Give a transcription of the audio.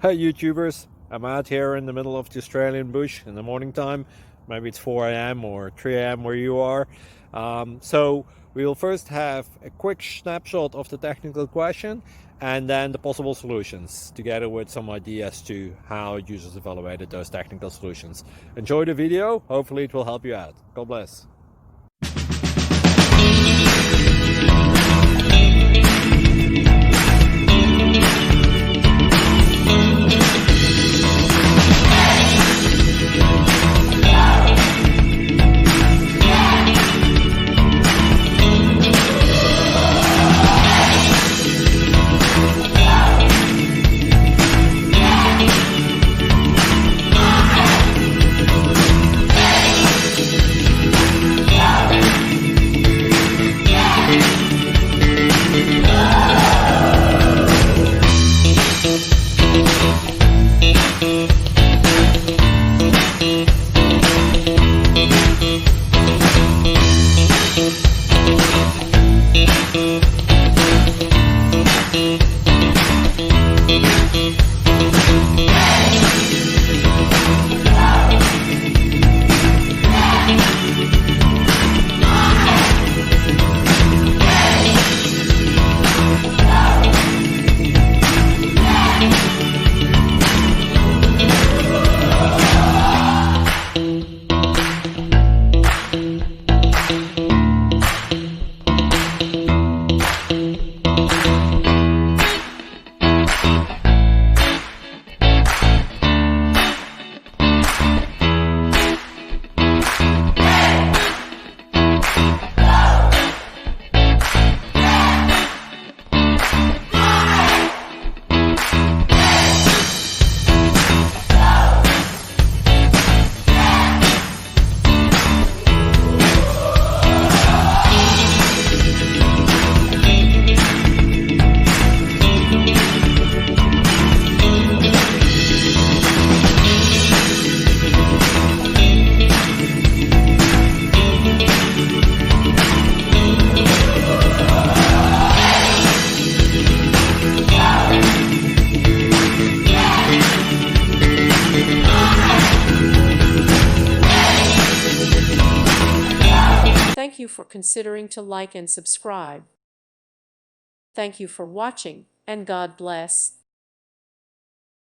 Hey YouTubers, I'm out here in the middle of the Australian bush in the morning time. Maybe it's 4 a.m. or 3 a.m. where you are. So we'll first have a quick snapshot of the technical question and then the possible solutions, together with some ideas to how users evaluated those technical solutions. Enjoy the video, hopefully it will help you out. God bless. Thank you for considering to like and subscribe. Thank you for watching, and God bless.